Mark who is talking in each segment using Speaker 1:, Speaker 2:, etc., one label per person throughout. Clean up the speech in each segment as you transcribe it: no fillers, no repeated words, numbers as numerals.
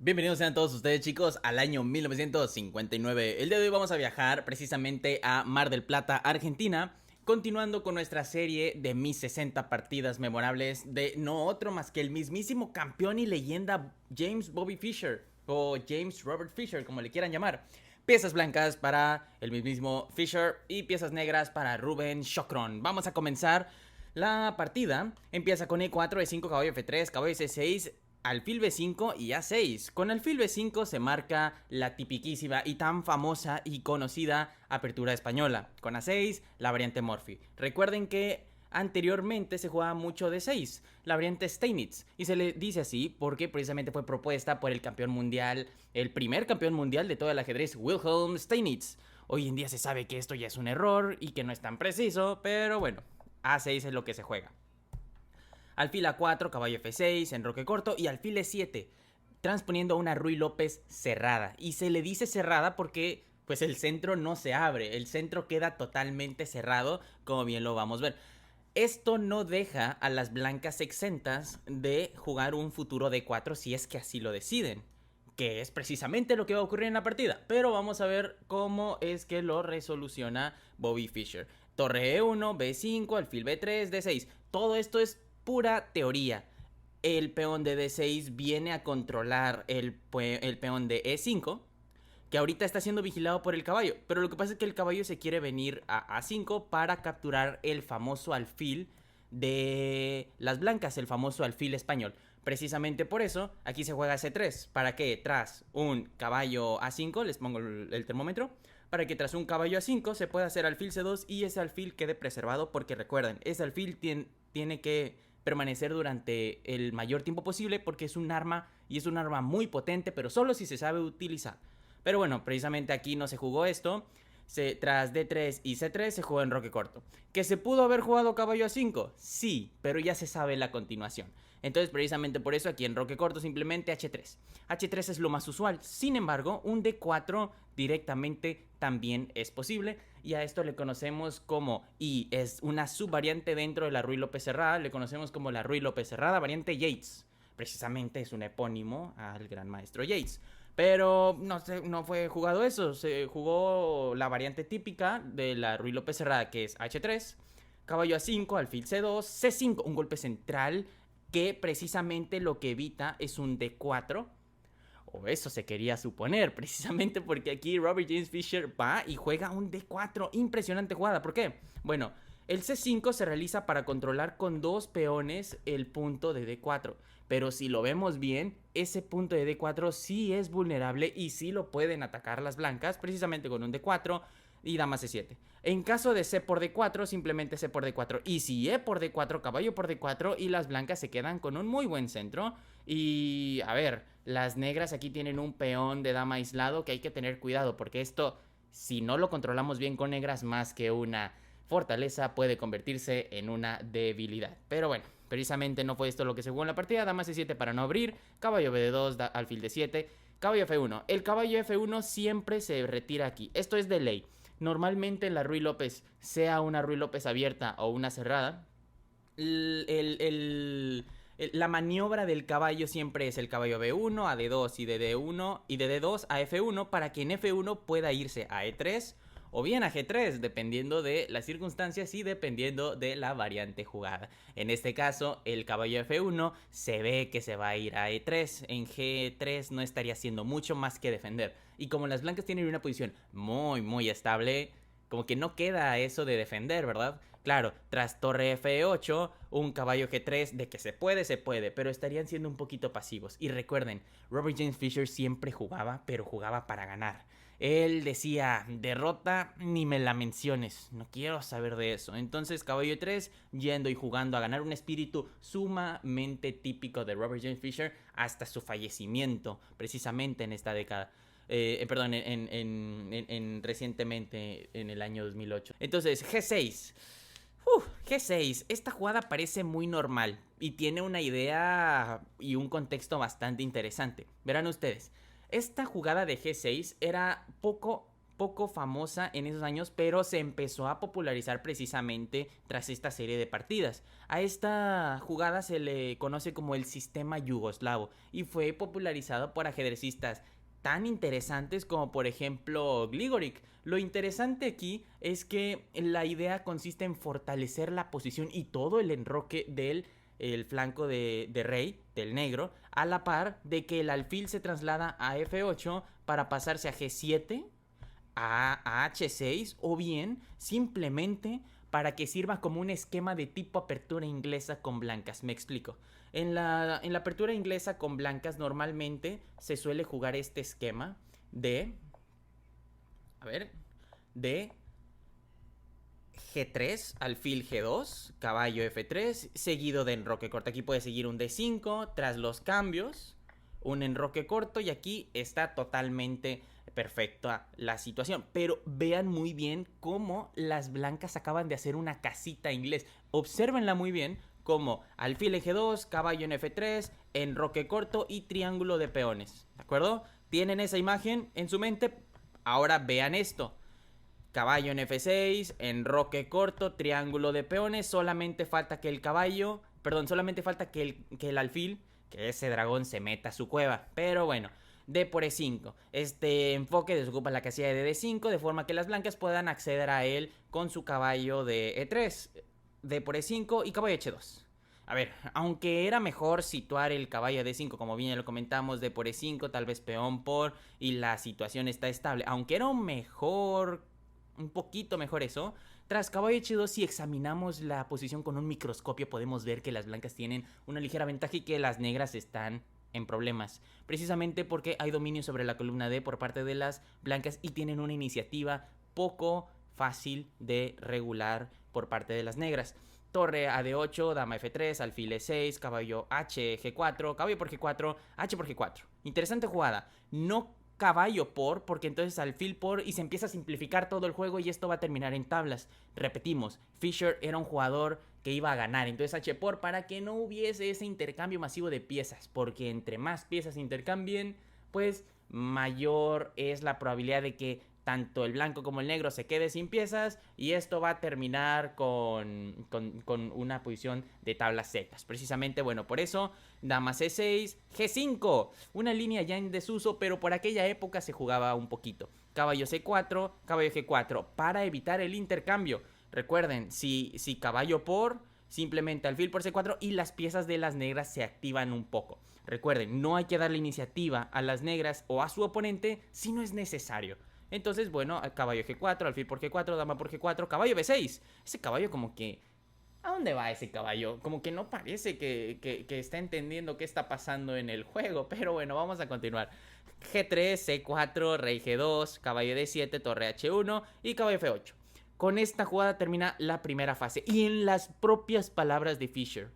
Speaker 1: Bienvenidos sean todos ustedes, chicos, al año 1959. El día de hoy vamos a viajar precisamente a Mar del Plata, Argentina, continuando con nuestra serie de mis 60 partidas memorables de no otro más que el mismísimo campeón y leyenda James Bobby Fischer, o James Robert Fischer, como le quieran llamar. Piezas blancas para el mismísimo Fischer y piezas negras para Ruben Chocron. Vamos a comenzar la partida. Empieza con E4, E5, caballo F3, caballo C6, alfil B5 y A6. Con alfil B5 se marca la tipiquísima y tan famosa y conocida apertura española. Con A6, la variante Morphy. Recuerden que anteriormente se jugaba mucho D6, la variante Steinitz, y se le dice así porque precisamente fue propuesta por el campeón mundial, el primer campeón mundial de todo el ajedrez, Wilhelm Steinitz. Hoy en día se sabe que esto ya es un error y que no es tan preciso, pero bueno, A6 es lo que se juega. Alfil A4, caballo F6, enroque corto y alfil E7, transponiendo a una Ruy López cerrada. Y se le dice cerrada porque pues el centro no se abre, el centro queda totalmente cerrado, como bien lo vamos a ver. Esto no deja a las blancas exentas de jugar un futuro D4 si es que así lo deciden, que es precisamente lo que va a ocurrir en la partida. Pero vamos a ver cómo es que lo resoluciona Bobby Fischer. Torre E1, B5, alfil B3, D6. Todo esto es pura teoría. El peón de D6 viene a controlar el peón de E5, que ahorita está siendo vigilado por el caballo. Pero lo que pasa es que el caballo se quiere venir a A5 para capturar el famoso alfil de las blancas, el famoso alfil español. Precisamente por eso, aquí se juega C3, para que tras un caballo A5, les pongo el termómetro, para que tras un caballo A5 se pueda hacer alfil C2 y ese alfil quede preservado, porque recuerden, ese alfil tiene que permanecer durante el mayor tiempo posible porque es un arma y es un arma muy potente, pero solo si se sabe utilizar. Pero bueno, precisamente aquí no se jugó esto. Tras D3 y C3 se jugó en enroque corto. ¿Que se pudo haber jugado caballo A5? Sí, pero ya se sabe la continuación. Entonces precisamente por eso aquí en enroque corto simplemente H3. H3 es lo más usual. Sin embargo, un D4 directamente también es posible. Y a esto le conocemos como, y es una subvariante dentro de la Ruy López cerrada, le conocemos como la Ruy López cerrada variante Yates. Precisamente es un epónimo al gran maestro Yates. Pero no fue jugado eso, se jugó la variante típica de la Ruy López cerrada, que es H3, caballo A5, alfil C2, C5, un golpe central que precisamente lo que evita es un D4, o eso se quería suponer, precisamente porque aquí Robert James Fischer va y juega un D4, impresionante jugada. ¿Por qué? Bueno, el C5 se realiza para controlar con dos peones el punto de D4, pero si lo vemos bien, ese punto de D4 sí es vulnerable y sí lo pueden atacar las blancas, precisamente con un D4 y dama C7. En caso de C por D4, simplemente C por D4. Y si E por D4, caballo por D4 y las blancas se quedan con un muy buen centro. Y a ver, las negras aquí tienen un peón de dama aislado que hay que tener cuidado porque esto, si no lo controlamos bien con negras, más que una fortaleza puede convertirse en una debilidad. Pero bueno, precisamente no fue esto lo que se jugó en la partida. Dama C7 para no abrir, caballo B2, alfil D7, caballo F1. El caballo F1 siempre se retira aquí, esto es de ley. Normalmente en la Ruy López, sea una Ruy López abierta o una cerrada, la maniobra del caballo siempre es el caballo B1 a D2 y de D1 y de D2 a F1 para que en F1 pueda irse a E3 o bien a G3, dependiendo de las circunstancias y dependiendo de la variante jugada. En este caso, el caballo F1 se ve que se va a ir a E3. En G3 no estaría haciendo mucho más que defender. Y como las blancas tienen una posición muy estable, como que no queda eso de defender, ¿verdad? Claro, tras torre F8, un caballo G3, de que se puede, pero estarían siendo un poquito pasivos. Y recuerden, Robert James Fischer siempre jugaba, pero jugaba para ganar. Él decía, derrota, ni me la menciones, no quiero saber de eso. Entonces caballo 3, yendo y jugando a ganar, un espíritu sumamente típico de Robert James Fischer hasta su fallecimiento, precisamente en esta década. Perdón, recientemente, en el año 2008. Entonces, G6. G6, esta jugada parece muy normal y tiene una idea y un contexto bastante interesante. Verán ustedes, esta jugada de G6 era poco poco famosa en esos años, pero se empezó a popularizar precisamente tras esta serie de partidas. A esta jugada se le conoce como el sistema yugoslavo y fue popularizado por ajedrecistas tan interesantes como por ejemplo Gligoric. Lo interesante aquí es que la idea consiste en fortalecer la posición y todo el enroque del el flanco de rey, del negro, a la par de que el alfil se traslada a F8 para pasarse a G7, a H6 o bien simplemente para que sirva como un esquema de tipo apertura inglesa con blancas. Me explico. En la apertura inglesa con blancas normalmente se suele jugar este esquema de... A ver... De G3, alfil G2, caballo F3, seguido de enroque corto. Aquí puede seguir un D5 tras los cambios, un enroque corto y aquí está totalmente perfecta la situación. Pero vean muy bien cómo las blancas acaban de hacer una casita inglés. Obsérvenla muy bien como alfil en G2, caballo en F3, enroque corto y triángulo de peones. ¿De acuerdo? Tienen esa imagen en su mente. Ahora vean esto. Caballo en F6, enroque corto, triángulo de peones. Solamente falta que el caballo, perdón, solamente falta que el alfil, que ese dragón se meta a su cueva. Pero bueno, D por E5. Este enfoque desocupa la casilla de D5 de forma que las blancas puedan acceder a él con su caballo de E3. D por E5 y caballo H2. A ver, aunque era mejor situar el caballo de D5, como bien ya lo comentamos, D por E5, tal vez peón por, y la situación está estable. Aunque era un poquito mejor eso. Tras caballo H2, si examinamos la posición con un microscopio, podemos ver que las blancas tienen una ligera ventaja y que las negras están en problemas. Precisamente porque hay dominio sobre la columna D por parte de las blancas y tienen una iniciativa poco fácil de regular por parte de las negras. Torre a D8, dama F3, alfil E6, caballo H, G4, caballo por G4, H por G4. Interesante jugada. No caballo por, porque entonces alfil por y se empieza a simplificar todo el juego y esto va a terminar en tablas. Repetimos, Fischer era un jugador que iba a ganar, entonces H por para que no hubiese ese intercambio masivo de piezas, porque entre más piezas se intercambien, pues mayor es la probabilidad de que tanto el blanco como el negro se quede sin piezas y esto va a terminar con una posición de tablas secas. Precisamente, bueno, por eso, dama C6, G5, una línea ya en desuso, pero por aquella época se jugaba un poquito. Caballo C4, caballo G4, para evitar el intercambio. Recuerden, si caballo por, simplemente alfil por C4 y las piezas de las negras se activan un poco. Recuerden, no hay que darle iniciativa a las negras o a su oponente si no es necesario. Entonces, bueno, caballo G4, alfil por G4, dama por G4, caballo B6. Ese caballo como que... ¿A dónde va ese caballo? Como que no parece que está entendiendo qué está pasando en el juego. Pero bueno, vamos a continuar. G3, C4, rey G2, caballo D7, torre H1 y caballo F8. Con esta jugada termina la primera fase. Y en las propias palabras de Fischer,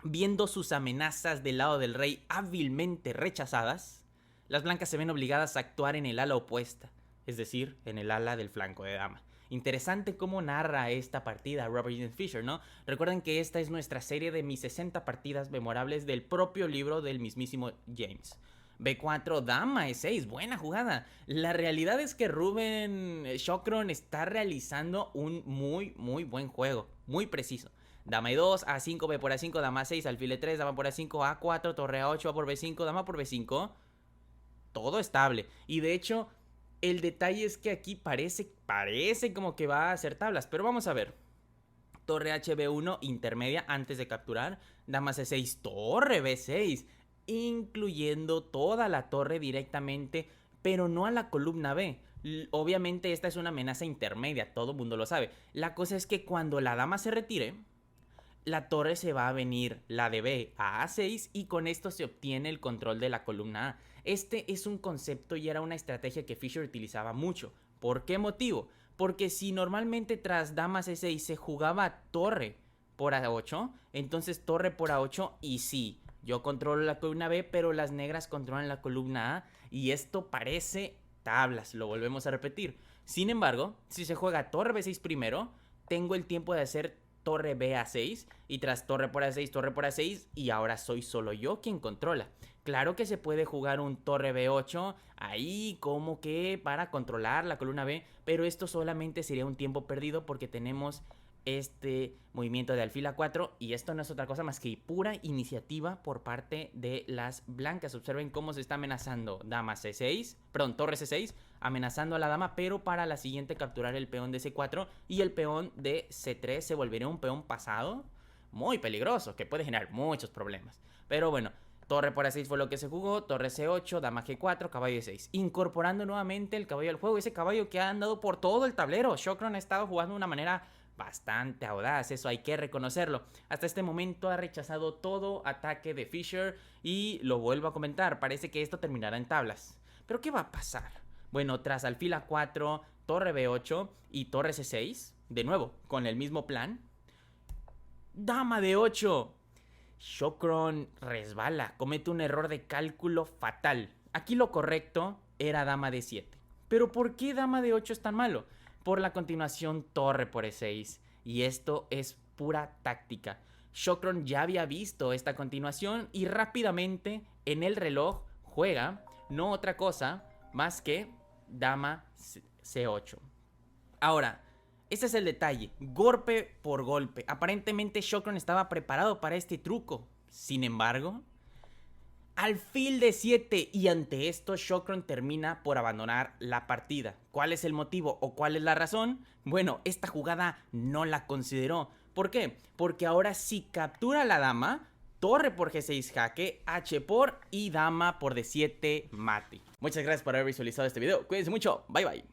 Speaker 1: viendo sus amenazas del lado del rey hábilmente rechazadas, las blancas se ven obligadas a actuar en el ala opuesta, es decir, en el ala del flanco de dama. Interesante cómo narra esta partida Robert James Fischer, ¿no? Recuerden que esta es nuestra serie de mis 60 partidas memorables del propio libro del mismísimo James. B4, dama E6, buena jugada. La realidad es que Ruben Shokron está realizando un muy buen juego, muy preciso. Dama E2, A5, B por A5, dama A6, alfil E3, dama por A5, A4, torre A8, A por B5, dama por B5. Todo estable. Y de hecho, el detalle es que aquí parece como que va a hacer tablas. Pero vamos a ver. Torre HB1 intermedia antes de capturar. Dama C6, torre B6. Incluyendo toda la torre directamente, pero no a la columna B. Obviamente esta es una amenaza intermedia, todo el mundo lo sabe. La cosa es que cuando la dama se retire, la torre se va a venir la de B a A6 y con esto se obtiene el control de la columna A. Este es un concepto y era una estrategia que Fischer utilizaba mucho. ¿Por qué motivo? Porque si normalmente tras dama C6 se jugaba torre por A8, entonces torre por A8 y sí, yo controlo la columna B, pero las negras controlan la columna A y esto parece tablas, lo volvemos a repetir. Sin embargo, si se juega torre B6 primero, tengo el tiempo de hacer torre B A6 y tras torre por A6 y ahora soy solo yo quien controla. Claro que se puede jugar un torre B8 ahí como que para controlar la columna B, pero esto solamente sería un tiempo perdido porque tenemos este movimiento de alfil A4 y esto no es otra cosa más que pura iniciativa por parte de las blancas. Observen cómo se está amenazando dama C6, perdón, torre C6, amenazando a la dama, pero para la siguiente capturar el peón de C4 y el peón de C3 se volvería un peón pasado muy peligroso que puede generar muchos problemas. Pero bueno, torre por A6 fue lo que se jugó, torre C8, dama G4, caballo E6, incorporando nuevamente el caballo al juego, ese caballo que ha andado por todo el tablero. Shokron ha estado jugando de una manera bastante audaz, eso hay que reconocerlo. Hasta este momento ha rechazado todo ataque de Fischer y lo vuelvo a comentar, parece que esto terminará en tablas. ¿Pero qué va a pasar? Bueno, tras alfil A4, torre B8 y torre C6, de nuevo, con el mismo plan, dama D8. Shokron resbala, comete un error de cálculo fatal. Aquí lo correcto era dama D7. Pero ¿por qué dama D8 es tan malo? Por la continuación torre por E6. Y esto es pura táctica. Shokron ya había visto esta continuación y rápidamente en el reloj juega no otra cosa más que dama C8. Ahora, ese es el detalle, golpe por golpe. Aparentemente Shokron estaba preparado para este truco. Sin embargo, alfil de 7 y ante esto Shokron termina por abandonar la partida. ¿Cuál es el motivo o cuál es la razón? Bueno, esta jugada no la consideró. ¿Por qué? Porque ahora si captura la dama, torre por G6 jaque, H por y dama por D7 mate. Muchas gracias por haber visualizado este video. Cuídense mucho. Bye bye.